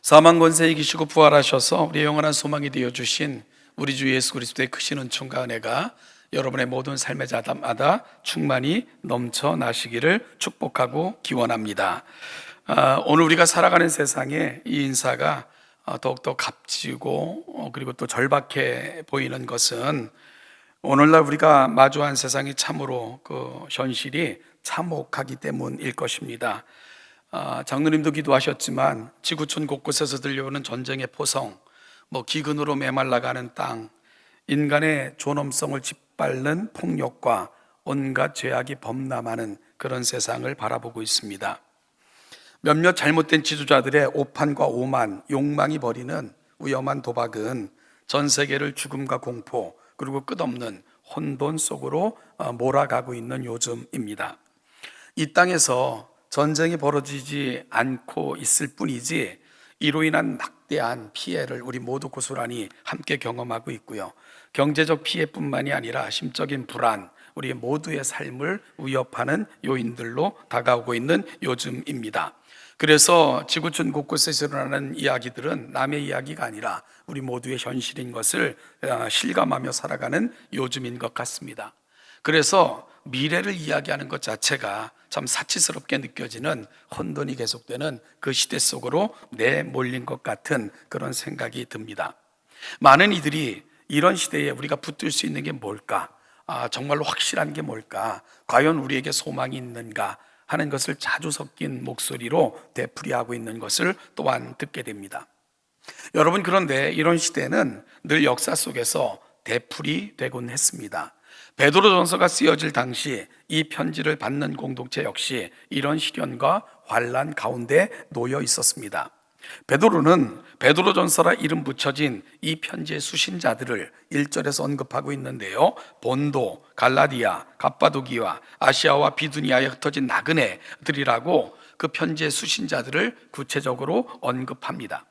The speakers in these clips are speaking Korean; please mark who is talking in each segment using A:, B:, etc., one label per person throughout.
A: 사망 권세 이기시고 부활하셔서 우리 영원한 소망이 되어 주신 우리 주 예수 그리스도의 크신 은총과 은혜가 여러분의 모든 삶의 자마다 충만히 넘쳐나시기를 축복하고 기원합니다. 오늘 우리가 살아가는 세상에 이 인사가 더욱더 값지고 그리고 또 절박해 보이는 것은 오늘날 우리가 마주한 세상이 참으로 그 현실이 참혹하기 때문일 것입니다. 장로님도 기도하셨지만 지구촌 곳곳에서 들려오는 전쟁의 포성, 기근으로 메말라가는 땅, 인간의 존엄성을 짓밟는 폭력과 온갖 죄악이 범람하는 그런 세상을 바라보고 있습니다. 몇몇 잘못된 지도자들의 오판과 오만, 욕망이 벌이는 위험한 도박은 전 세계를 죽음과 공포 그리고 끝없는 혼돈 속으로 몰아가고 있는 요즘입니다. 이 땅에서 전쟁이 벌어지지 않고 있을 뿐이지 이로 인한 막대한 피해를 우리 모두 고스란히 함께 경험하고 있고요. 경제적 피해뿐만이 아니라 심적인 불안, 우리 모두의 삶을 위협하는 요인들로 다가오고 있는 요즘입니다. 그래서 지구촌 곳곳에서 일어나는 이야기들은 남의 이야기가 아니라 우리 모두의 현실인 것을 실감하며 살아가는 요즘인 것 같습니다. 그래서 미래를 이야기하는 것 자체가 참 사치스럽게 느껴지는 혼돈이 계속되는 그 시대 속으로 내몰린 것 같은 그런 생각이 듭니다. 많은 이들이 이런 시대에 우리가 붙들 수 있는 게 뭘까? 정말로 확실한 게 뭘까? 과연 우리에게 소망이 있는가? 하는 것을 자주 섞인 목소리로 되풀이하고 있는 것을 또한 듣게 됩니다. 여러분, 그런데 이런 시대는 늘 역사 속에서 되풀이되곤 했습니다. 베드로전서가 쓰여질 당시 이 편지를 받는 공동체 역시 이런 시련과 환난 가운데 놓여 있었습니다. 베드로는 베드로전서라 이름 붙여진 이 편지의 수신자들을 1절에서 언급하고 있는데요, 본도, 갈라디아, 갑바도기와 아시아와 비두니아에 흩어진 나그네들이라고 그 편지의 수신자들을 구체적으로 언급합니다.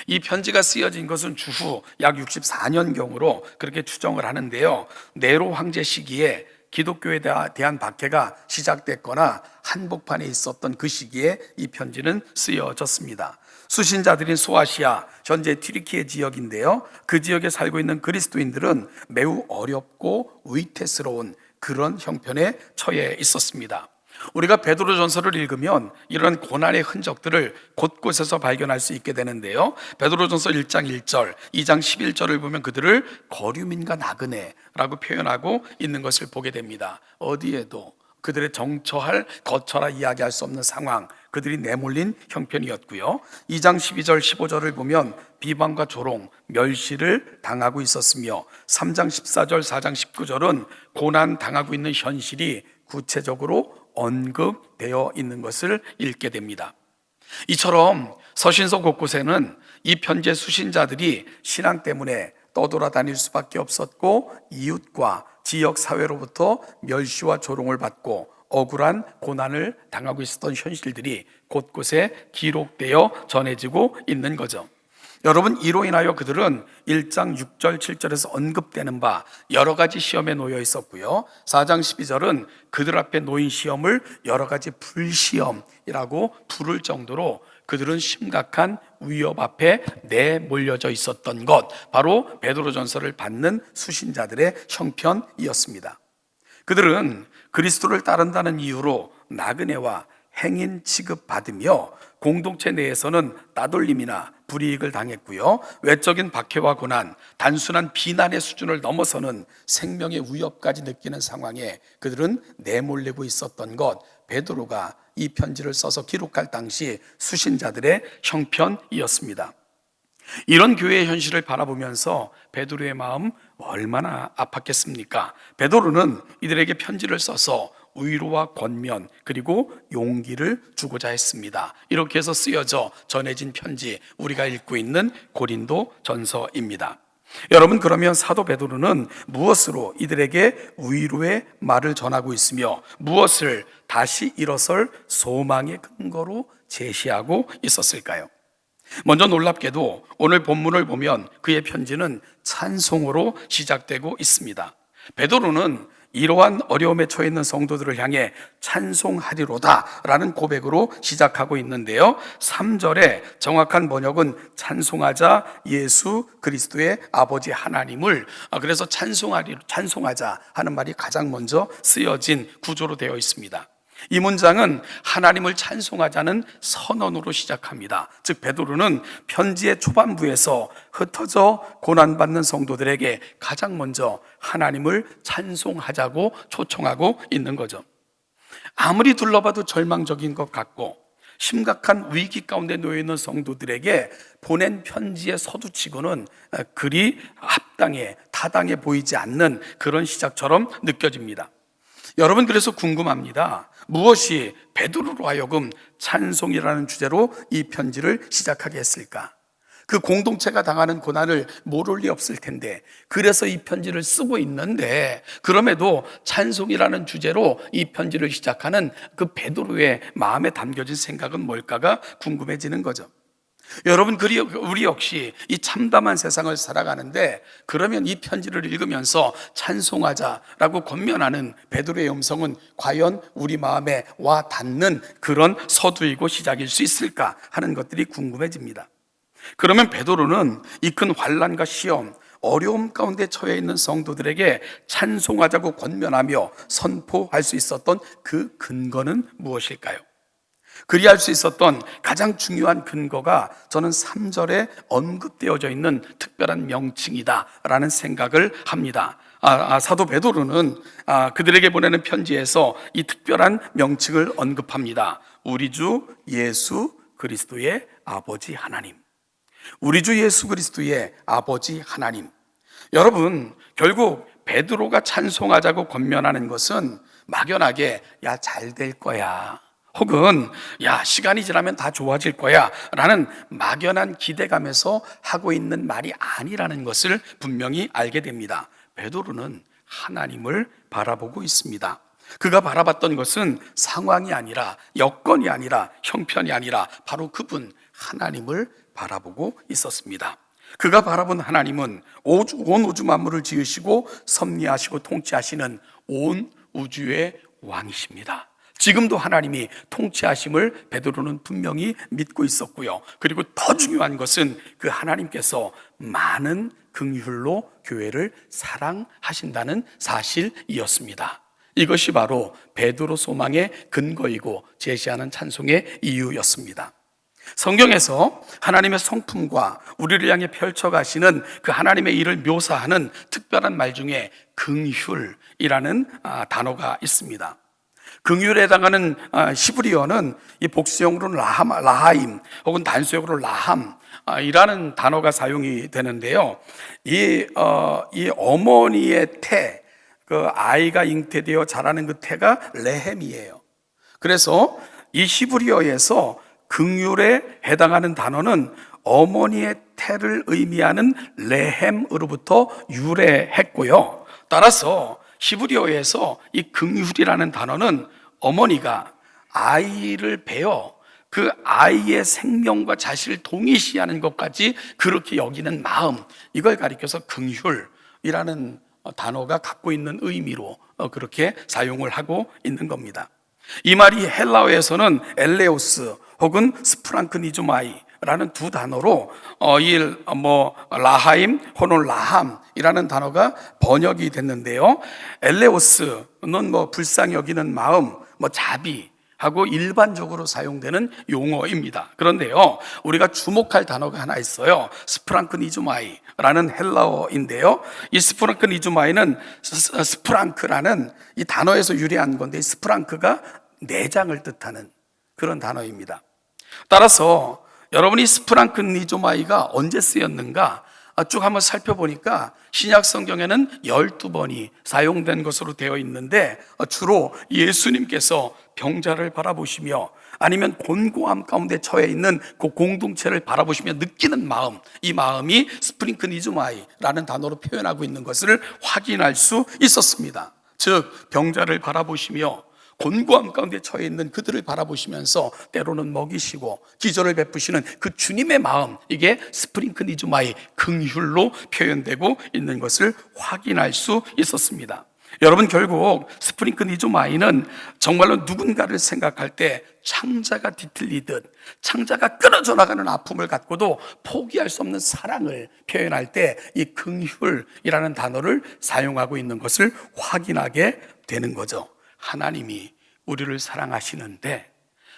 A: 이 편지가 쓰여진 것은 주후 약 64년경으로 그렇게 추정을 하는데요, 네로 황제 시기에 기독교에 대한 박해가 시작됐거나 한복판에 있었던 그 시기에 이 편지는 쓰여졌습니다. 수신자들인 소아시아, 현재 튀르키예 지역인데요, 그 지역에 살고 있는 그리스도인들은 매우 어렵고 위태스러운 그런 형편에 처해 있었습니다. 우리가 베드로전서를 읽으면 이런 고난의 흔적들을 곳곳에서 발견할 수 있게 되는데요, 베드로전서 1장 1절, 2장 11절을 보면 그들을 거류민과 나그네라고 표현하고 있는 것을 보게 됩니다. 어디에도 그들의 거처라 이야기할 수 없는 상황, 그들이 내몰린 형편이었고요. 2장 12절 15절을 보면 비방과 조롱, 멸시를 당하고 있었으며 3장 14절 4장 19절은 고난 당하고 있는 현실이 구체적으로 언급되어 있는 것을 읽게 됩니다. 이처럼 서신서 곳곳에는 이 편지의 수신자들이 신앙 때문에 떠돌아다닐 수밖에 없었고 이웃과 지역 사회로부터 멸시와 조롱을 받고 억울한 고난을 당하고 있었던 현실들이 곳곳에 기록되어 전해지고 있는 거죠. 여러분, 이로 인하여 그들은 1장 6절 7절에서 언급되는 바 여러 가지 시험에 놓여 있었고요, 4장 12절은 그들 앞에 놓인 시험을 여러 가지 불시험이라고 부를 정도로 그들은 심각한 위협 앞에 내몰려져 있었던 것, 바로 베드로전서를 받는 수신자들의 형편이었습니다. 그들은 그리스도를 따른다는 이유로 나그네와 행인 취급받으며 공동체 내에서는 따돌림이나 불이익을 당했고요, 외적인 박해와 고난, 단순한 비난의 수준을 넘어서는 생명의 위협까지 느끼는 상황에 그들은 내몰리고 있었던 것, 베드로가 이 편지를 써서 기록할 당시 수신자들의 형편이었습니다. 이런 교회의 현실을 바라보면서 베드로의 마음 얼마나 아팠겠습니까? 베드로는 이들에게 편지를 써서 위로와 권면 그리고 용기를 주고자 했습니다. 이렇게 해서 쓰여져 전해진 편지, 우리가 읽고 있는 고린도 전서입니다. 여러분, 그러면 사도 베드로는 무엇으로 이들에게 위로의 말을 전하고 있으며 무엇을 다시 일어설 소망의 근거로 제시하고 있었을까요? 먼저 놀랍게도 오늘 본문을 보면 그의 편지는 찬송으로 시작되고 있습니다. 베드로는 이러한 어려움에 처해 있는 성도들을 향해 찬송하리로다라는 고백으로 시작하고 있는데요. 3절에 정확한 번역은 찬송하자 예수 그리스도의 아버지 하나님을, 그래서 찬송하자 하는 말이 가장 먼저 쓰여진 구조로 되어 있습니다. 이 문장은 하나님을 찬송하자는 선언으로 시작합니다. 즉 베드로는 편지의 초반부에서 흩어져 고난받는 성도들에게 가장 먼저 하나님을 찬송하자고 초청하고 있는 거죠. 아무리 둘러봐도 절망적인 것 같고 심각한 위기 가운데 놓여 있는 성도들에게 보낸 편지의 서두치고는 그리 합당해 타당해 보이지 않는 그런 시작처럼 느껴집니다. 여러분, 그래서 궁금합니다. 무엇이 베드로로 하여금 찬송이라는 주제로 이 편지를 시작하게 했을까? 그 공동체가 당하는 고난을 모를 리 없을 텐데, 그래서 이 편지를 쓰고 있는데, 그럼에도 찬송이라는 주제로 이 편지를 시작하는 그 베드로의 마음에 담겨진 생각은 뭘까가 궁금해지는 거죠. 여러분, 우리 역시 이 참담한 세상을 살아가는데, 그러면 이 편지를 읽으면서 찬송하자라고 권면하는 베드로의 음성은 과연 우리 마음에 와 닿는 그런 서두이고 시작일 수 있을까 하는 것들이 궁금해집니다. 그러면 베드로는 이 큰 환난과 시험, 어려움 가운데 처해 있는 성도들에게 찬송하자고 권면하며 선포할 수 있었던 그 근거는 무엇일까요? 그리할 수 있었던 가장 중요한 근거가 저는 3절에 언급되어져 있는 특별한 명칭이다라는 생각을 합니다. 사도 베드로는 그들에게 보내는 편지에서 이 특별한 명칭을 언급합니다. 우리 주 예수 그리스도의 아버지 하나님. 우리 주 예수 그리스도의 아버지 하나님. 여러분, 결국 베드로가 찬송하자고 권면하는 것은 막연하게 야, 잘 될 거야, 혹은 야, 시간이 지나면 다 좋아질 거야 라는 막연한 기대감에서 하고 있는 말이 아니라는 것을 분명히 알게 됩니다. 베드로는 하나님을 바라보고 있습니다. 그가 바라봤던 것은 상황이 아니라, 여건이 아니라, 형편이 아니라 바로 그분 하나님을 바라보고 있었습니다. 그가 바라본 하나님은 온 우주 만물을 지으시고 섭리하시고 통치하시는 온 우주의 왕이십니다. 지금도 하나님이 통치하심을 베드로는 분명히 믿고 있었고요. 그리고 더 중요한 것은 그 하나님께서 많은 긍휼로 교회를 사랑하신다는 사실이었습니다. 이것이 바로 베드로 소망의 근거이고 제시하는 찬송의 이유였습니다. 성경에서 하나님의 성품과 우리를 향해 펼쳐가시는 그 하나님의 일을 묘사하는 특별한 말 중에 긍휼이라는 단어가 있습니다. 긍휼에 해당하는 히브리어는 이 복수형으로는 라하임 혹은 단수형으로 라함이라는 단어가 사용이 되는데요. 이 어머니의 태, 그 아이가 잉태되어 자라는 그 태가 레헴이에요. 그래서 이 히브리어에서 긍휼에 해당하는 단어는 어머니의 태를 의미하는 레헴으로부터 유래했고요. 따라서 히브리어에서 이 긍휼이라는 단어는 어머니가 아이를 베어 그 아이의 생명과 자신을 동일시하는 것까지 그렇게 여기는 마음, 이걸 가리켜서 긍휼이라는 단어가 갖고 있는 의미로 그렇게 사용을 하고 있는 겁니다. 이 말이 헬라어에서는 엘레오스 혹은 스프랑크니조마이라는 두 단어로 라하임 혹은 라함이라는 단어가 번역이 됐는데요. 엘레오스는 불쌍히 여기는 마음, 자비하고 일반적으로 사용되는 용어입니다. 그런데요, 우리가 주목할 단어가 하나 있어요. 스프랑크니조마이라는 헬라어인데요. 이 스프랑크니조마이는 스프랑크라는 이 단어에서 유래한 건데, 스프랑크가 내장을 뜻하는 그런 단어입니다. 따라서 여러분이 스프랑크니조마이가 언제 쓰였는가 쭉 한번 살펴보니까 신약 성경에는 12번이 사용된 것으로 되어 있는데, 주로 예수님께서 병자를 바라보시며 아니면 곤고함 가운데 처해 있는 그 공동체를 바라보시며 느끼는 마음, 이 마음이 스프링크니즈마이라는 단어로 표현하고 있는 것을 확인할 수 있었습니다. 즉 병자를 바라보시며 곤고함 가운데 처해 있는 그들을 바라보시면서 때로는 먹이시고 기절을 베푸시는 그 주님의 마음, 이게 스프링크니즈마이 긍휼로 표현되고 있는 것을 확인할 수 있었습니다. 여러분, 결국 스프링크 니조마이는 정말로 누군가를 생각할 때 창자가 뒤틀리듯 창자가 끊어져 나가는 아픔을 갖고도 포기할 수 없는 사랑을 표현할 때 이 긍휼이라는 단어를 사용하고 있는 것을 확인하게 되는 거죠. 하나님이 우리를 사랑하시는데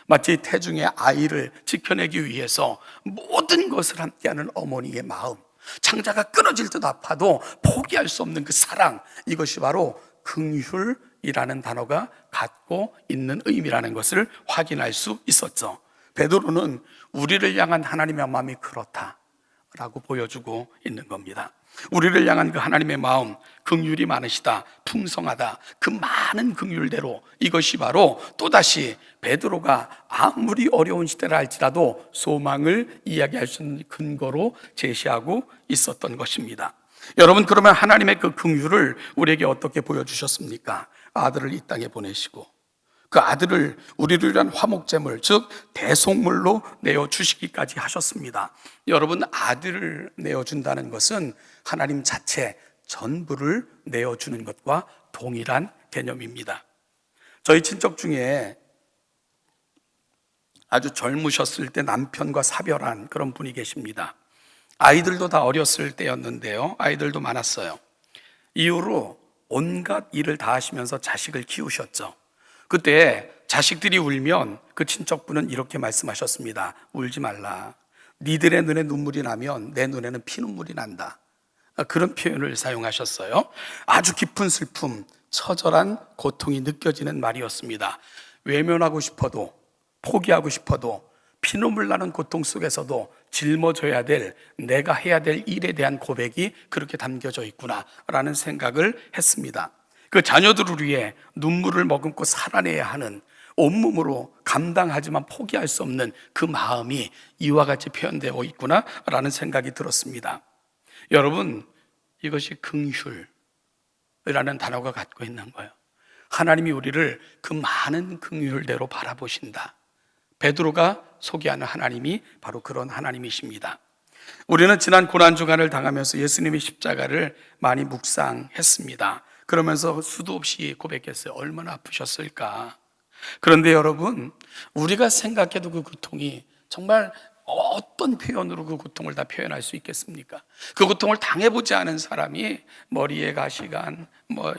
A: 마치 태중의 아이를 지켜내기 위해서 모든 것을 함께하는 어머니의 마음, 창자가 끊어질 듯 아파도 포기할 수 없는 그 사랑, 이것이 바로 긍휼이라는 단어가 갖고 있는 의미라는 것을 확인할 수 있었죠. 베드로는 우리를 향한 하나님의 마음이 그렇다라고 보여주고 있는 겁니다. 우리를 향한 그 하나님의 마음, 긍휼이 많으시다, 풍성하다, 그 많은 긍휼대로 이것이 바로 또다시 베드로가 아무리 어려운 시대를 할지라도 소망을 이야기할 수 있는 근거로 제시하고 있었던 것입니다. 여러분, 그러면 하나님의 그 긍휼을 우리에게 어떻게 보여주셨습니까? 아들을 이 땅에 보내시고 그 아들을 우리를 위한 화목제물, 즉 대속물로 내어주시기까지 하셨습니다. 여러분, 아들을 내어준다는 것은 하나님 자체 전부를 내어주는 것과 동일한 개념입니다. 저희 친척 중에 아주 젊으셨을 때 남편과 사별한 그런 분이 계십니다. 아이들도 다 어렸을 때였는데요, 아이들도 많았어요. 이후로 온갖 일을 다 하시면서 자식을 키우셨죠. 그때 자식들이 울면 그 친척분은 이렇게 말씀하셨습니다. 울지 말라. 니들의 눈에 눈물이 나면 내 눈에는 피눈물이 난다. 그런 표현을 사용하셨어요. 아주 깊은 슬픔, 처절한 고통이 느껴지는 말이었습니다. 외면하고 싶어도, 포기하고 싶어도, 피눈물 나는 고통 속에서도 짊어져야 될, 내가 해야 될 일에 대한 고백이 그렇게 담겨져 있구나라는 생각을 했습니다. 그 자녀들을 위해 눈물을 머금고 살아내야 하는, 온몸으로 감당하지만 포기할 수 없는 그 마음이 이와 같이 표현되어 있구나라는 생각이 들었습니다. 여러분, 이것이 긍휼이라는 단어가 갖고 있는 거예요. 하나님이 우리를 그 많은 긍휼대로 바라보신다. 베드로가 소개하는 하나님이 바로 그런 하나님이십니다. 우리는 지난 고난주간을 당하면서 예수님의 십자가를 많이 묵상했습니다. 그러면서 수도 없이 고백했어요. 얼마나 아프셨을까. 그런데 여러분, 우리가 생각해도 그 고통이 정말 어떤 표현으로 그 고통을 다 표현할 수 있겠습니까? 그 고통을 당해보지 않은 사람이 머리에 가시간,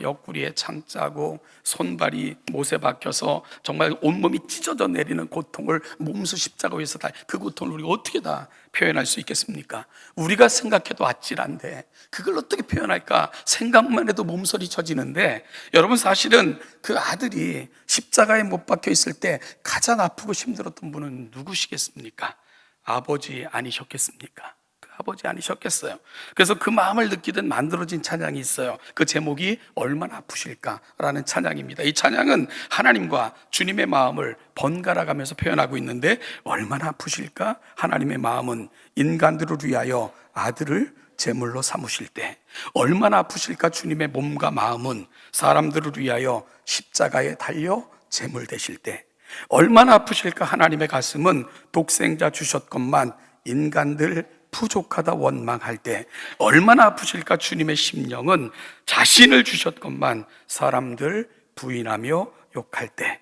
A: 옆구리에 창자고, 손발이 못에 박혀서 정말 온몸이 찢어져 내리는 고통을 몸소 십자가 위에서 다, 그 고통을 우리가 어떻게 다 표현할 수 있겠습니까? 우리가 생각해도 아찔한데 그걸 어떻게 표현할까 생각만 해도 몸서리 쳐지는데, 여러분, 사실은 그 아들이 십자가에 못 박혀 있을 때 가장 아프고 힘들었던 분은 누구시겠습니까? 아버지 아니셨겠습니까? 그 아버지 아니셨겠어요? 그래서 그 마음을 느끼듯 만들어진 찬양이 있어요. 그 제목이 얼마나 아프실까라는 찬양입니다. 이 찬양은 하나님과 주님의 마음을 번갈아 가면서 표현하고 있는데, 얼마나 아프실까? 하나님의 마음은 인간들을 위하여 아들을 제물로 삼으실 때, 얼마나 아프실까? 주님의 몸과 마음은 사람들을 위하여 십자가에 달려 제물 되실 때, 얼마나 아프실까? 하나님의 가슴은 독생자 주셨건만 인간들 부족하다 원망할 때, 얼마나 아프실까? 주님의 심령은 자신을 주셨건만 사람들 부인하며 욕할 때.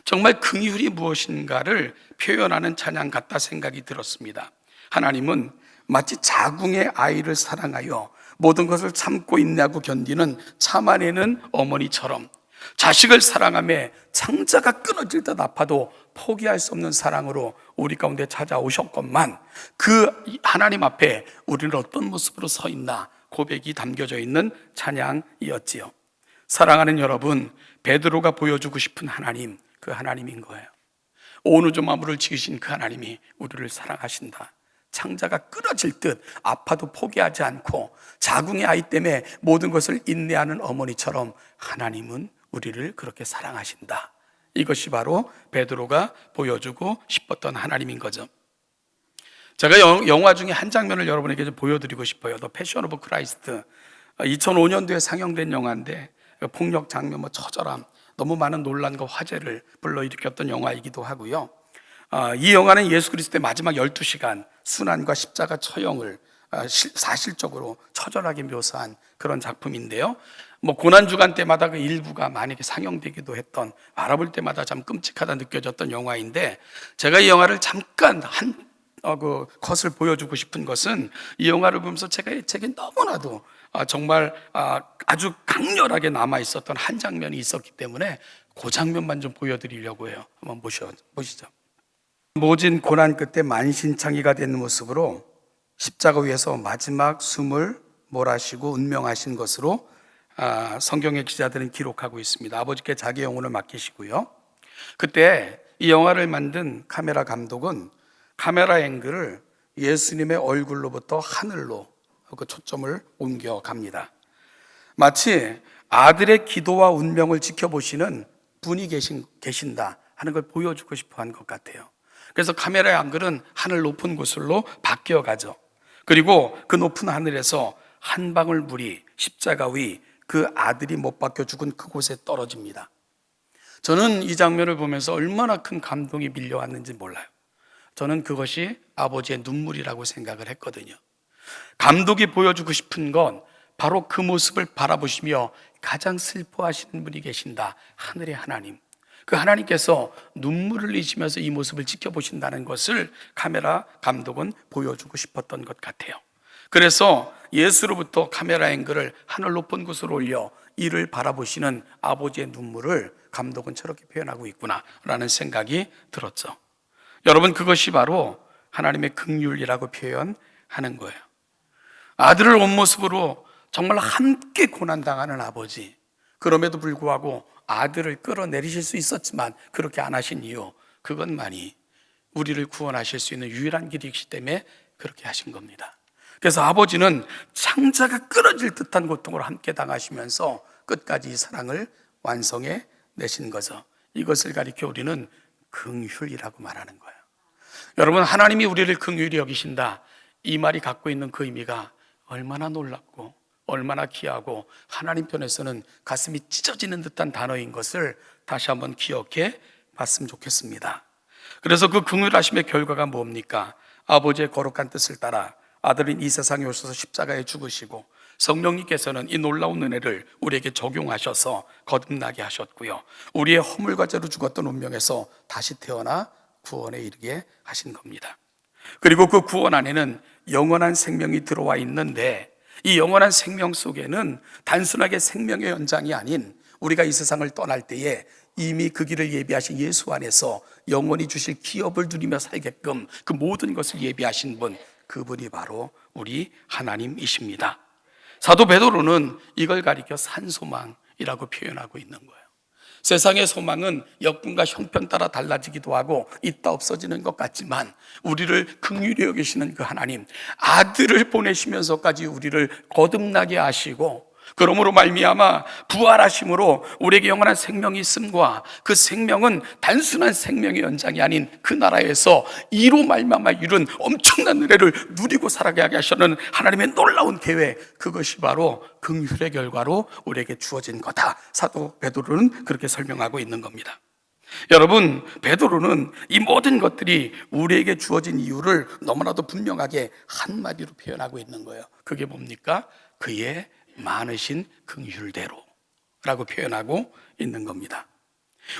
A: 정말 긍휼이 무엇인가를 표현하는 찬양 같다 생각이 들었습니다. 하나님은 마치 자궁의 아이를 사랑하여 모든 것을 참고 인내하고 견디는 참아내는 어머니처럼 자식을 사랑하며 창자가 끊어질 듯 아파도 포기할 수 없는 사랑으로 우리 가운데 찾아오셨건만, 그 하나님 앞에 우리는 어떤 모습으로 서 있나 고백이 담겨져 있는 찬양이었지요. 사랑하는 여러분, 베드로가 보여주고 싶은 하나님, 그 하나님인 거예요. 온 우주 만물을 지으신 그 하나님이 우리를 사랑하신다. 창자가 끊어질 듯 아파도 포기하지 않고 자궁의 아이 때문에 모든 것을 인내하는 어머니처럼 하나님은 우리를 그렇게 사랑하신다. 이것이 바로 베드로가 보여주고 싶었던 하나님인 거죠. 제가 영화 중에 한 장면을 여러분에게 좀 보여드리고 싶어요. The Passion of Christ. 2005년도에 상영된 영화인데 폭력 장면, 처절함, 너무 많은 논란과 화제를 불러일으켰던 영화이기도 하고요. 이 영화는 예수 그리스도의 마지막 12시간 순환과 십자가 처형을 사실적으로 처절하게 묘사한 그런 작품인데요. 고난 주간 때마다 그 일부가 만약에 상영되기도 했던, 바라볼 때마다 참 끔찍하다 느껴졌던 영화인데, 제가 이 영화를 잠깐 그 컷을 보여주고 싶은 것은, 이 영화를 보면서 제게 너무나도 정말 아주 강렬하게 남아 있었던 한 장면이 있었기 때문에 그 장면만 좀 보여드리려고 해요. 한번 보시죠. 모진 고난 끝에 만신창이가 된 모습으로 십자가 위에서 마지막 숨을 몰아쉬고 운명하신 것으로 성경의 기자들은 기록하고 있습니다. 아버지께 자기 영혼을 맡기시고요. 그때 이 영화를 만든 카메라 감독은 카메라 앵글을 예수님의 얼굴로부터 하늘로 그 초점을 옮겨갑니다. 마치 아들의 기도와 운명을 지켜보시는 분이 계신다 하는 걸 보여주고 싶어 한 것 같아요. 그래서 카메라의 앵글은 하늘 높은 곳으로 바뀌어 가죠. 그리고 그 높은 하늘에서 한 방울 물이 십자가 위 그 아들이 못 박혀 죽은 그곳에 떨어집니다. 저는 이 장면을 보면서 얼마나 큰 감동이 밀려왔는지 몰라요. 저는 그것이 아버지의 눈물이라고 생각을 했거든요. 감독이 보여주고 싶은 건 바로 그 모습을 바라보시며 가장 슬퍼하시는 분이 계신다. 하늘의 하나님. 그 하나님께서 눈물을 흘리시면서 이 모습을 지켜보신다는 것을 카메라 감독은 보여주고 싶었던 것 같아요. 그래서 예수로부터 카메라 앵글을 하늘 높은 곳으로 올려 이를 바라보시는 아버지의 눈물을 감독은 저렇게 표현하고 있구나라는 생각이 들었죠. 여러분, 그것이 바로 하나님의 긍휼이라고 표현하는 거예요. 아들을 온 모습으로 정말 함께 고난당하는 아버지, 그럼에도 불구하고 아들을 끌어내리실 수 있었지만 그렇게 안 하신 이유, 그것만이 우리를 구원하실 수 있는 유일한 길이기 때문에 그렇게 하신 겁니다. 그래서 아버지는 창자가 끊어질 듯한 고통으로 함께 당하시면서 끝까지 이 사랑을 완성해 내신 거죠. 이것을 가리켜 우리는 긍휼이라고 말하는 거예요. 여러분, 하나님이 우리를 긍휼히 여기신다, 이 말이 갖고 있는 그 의미가 얼마나 놀랍고 얼마나 귀하고 하나님 편에서는 가슴이 찢어지는 듯한 단어인 것을 다시 한번 기억해 봤으면 좋겠습니다. 그래서 그 긍휼하심의 결과가 뭡니까? 아버지의 거룩한 뜻을 따라 아들인 이 세상에 오셔서 십자가에 죽으시고 성령님께서는 이 놀라운 은혜를 우리에게 적용하셔서 거듭나게 하셨고요, 우리의 허물과 죄로 죽었던 운명에서 다시 태어나 구원에 이르게 하신 겁니다. 그리고 그 구원 안에는 영원한 생명이 들어와 있는데, 이 영원한 생명 속에는 단순하게 생명의 연장이 아닌 우리가 이 세상을 떠날 때에 이미 그 길을 예비하신 예수 안에서 영원히 주실 기업을 누리며 살게끔 그 모든 것을 예비하신 분, 그분이 바로 우리 하나님이십니다. 사도 베드로는 이걸 가리켜 산소망이라고 표현하고 있는 거예요. 세상의 소망은 역군과 형편 따라 달라지기도 하고 있다 없어지는 것 같지만, 우리를 긍휼히 여기시는 그 하나님, 아들을 보내시면서까지 우리를 거듭나게 하시고, 그러므로 말미암아 부활하심으로 우리에게 영원한 생명이 있음과, 그 생명은 단순한 생명의 연장이 아닌 그 나라에서 이로 말미암아 이룬 엄청난 은혜를 누리고 살아가게 하시는 하나님의 놀라운 계획, 그것이 바로 긍휼의 결과로 우리에게 주어진 거다. 사도 베드로는 그렇게 설명하고 있는 겁니다. 여러분, 베드로는 이 모든 것들이 우리에게 주어진 이유를 너무나도 분명하게 한마디로 표현하고 있는 거예요. 그게 뭡니까? 그의 많으신 긍휼대로 라고 표현하고 있는 겁니다.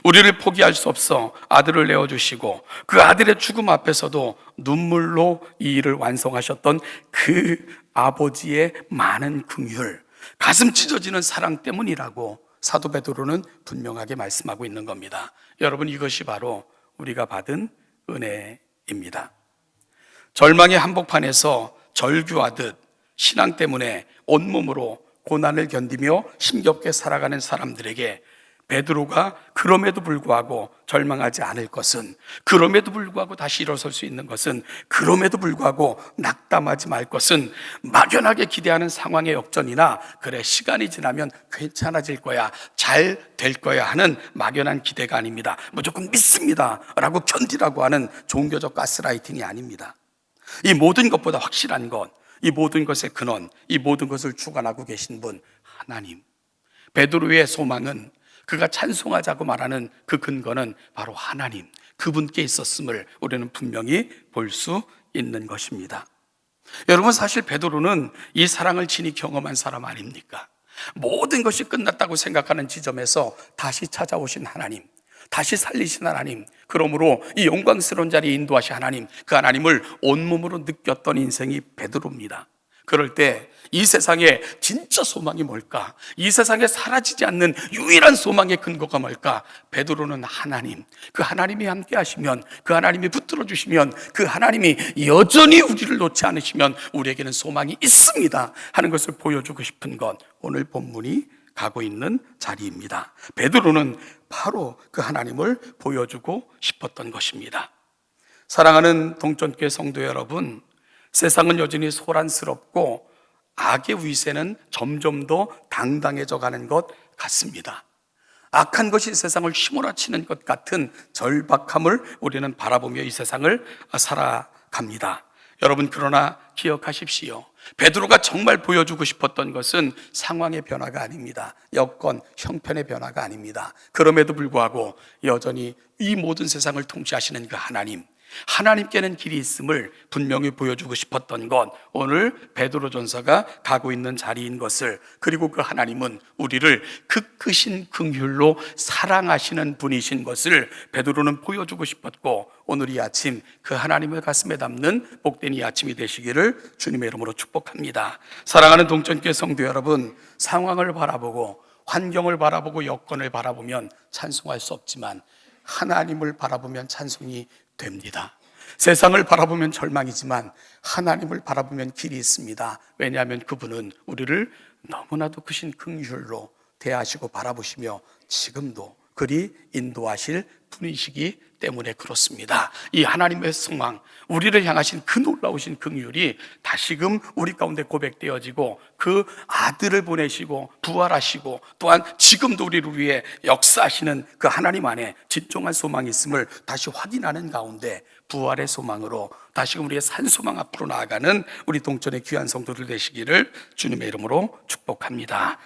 A: 우리를 포기할 수 없어 아들을 내어주시고 그 아들의 죽음 앞에서도 눈물로 이 일을 완성하셨던 그 아버지의 많은 긍휼, 가슴 찢어지는 사랑 때문이라고 사도 베드로는 분명하게 말씀하고 있는 겁니다. 여러분, 이것이 바로 우리가 받은 은혜입니다. 절망의 한복판에서 절규하듯 신앙 때문에 온몸으로 고난을 견디며 힘겹게 살아가는 사람들에게 베드로가 그럼에도 불구하고 절망하지 않을 것은, 그럼에도 불구하고 다시 일어설 수 있는 것은, 그럼에도 불구하고 낙담하지 말 것은, 막연하게 기대하는 상황의 역전이나 그래 시간이 지나면 괜찮아질 거야, 잘 될 거야 하는 막연한 기대가 아닙니다. 무조건 믿습니다 라고 견디라고 하는 종교적 가스라이팅이 아닙니다. 이 모든 것보다 확실한 것, 이 모든 것의 근원, 이 모든 것을 주관하고 계신 분, 하나님. 베드로의 소망은, 그가 찬송하자고 말하는 그 근거는 바로 하나님, 그분께 있었음을 우리는 분명히 볼 수 있는 것입니다. 여러분, 사실 베드로는 이 사랑을 친히 경험한 사람 아닙니까? 모든 것이 끝났다고 생각하는 지점에서 다시 찾아오신 하나님, 다시 살리신 하나님, 그러므로 이 영광스러운 자리에 인도하신 하나님, 그 하나님을 온몸으로 느꼈던 인생이 베드로입니다. 그럴 때 이 세상에 진짜 소망이 뭘까? 이 세상에 사라지지 않는 유일한 소망의 근거가 뭘까? 베드로는 하나님, 그 하나님이 함께 하시면, 그 하나님이 붙들어 주시면, 그 하나님이 여전히 우리를 놓지 않으시면 우리에게는 소망이 있습니다 하는 것을 보여주고 싶은 것, 오늘 본문이 가고 있는 자리입니다. 베드로는 바로 그 하나님을 보여주고 싶었던 것입니다. 사랑하는 동천교회 성도 여러분, 세상은 여전히 소란스럽고 악의 위세는 점점 더 당당해져 가는 것 같습니다. 악한 것이 세상을 휘몰아치는 것 같은 절박함을 우리는 바라보며 이 세상을 살아갑니다. 여러분, 그러나 기억하십시오. 베드로가 정말 보여주고 싶었던 것은 상황의 변화가 아닙니다. 여건, 형편의 변화가 아닙니다. 그럼에도 불구하고 여전히 이 모든 세상을 통치하시는 그 하나님, 하나님께는 길이 있음을 분명히 보여주고 싶었던 것, 오늘 베드로전서가 가고 있는 자리인 것을, 그리고 그 하나님은 우리를 그 크신 긍휼로 사랑하시는 분이신 것을 베드로는 보여주고 싶었고, 오늘 이 아침 그 하나님을 가슴에 담는 복된 이 아침이 되시기를 주님의 이름으로 축복합니다. 사랑하는 동천교회 성도 여러분, 상황을 바라보고 환경을 바라보고 여건을 바라보면 찬송할 수 없지만 하나님을 바라보면 찬송이 됩니다. 세상을 바라보면 절망이지만 하나님을 바라보면 길이 있습니다. 왜냐하면 그분은 우리를 너무나도 크신 긍휼로 대하시고 바라보시며 지금도 그리 인도하실 분이시기 때문에 그렇습니다. 이 하나님의 소망, 우리를 향하신 그 놀라우신 긍휼이 다시금 우리 가운데 고백되어지고 그 아들을 보내시고 부활하시고 또한 지금도 우리를 위해 역사하시는 그 하나님 안에 진정한 소망이 있음을 다시 확인하는 가운데 부활의 소망으로 다시금 우리의 산소망 앞으로 나아가는 우리 동천의 귀한 성도들 되시기를 주님의 이름으로 축복합니다.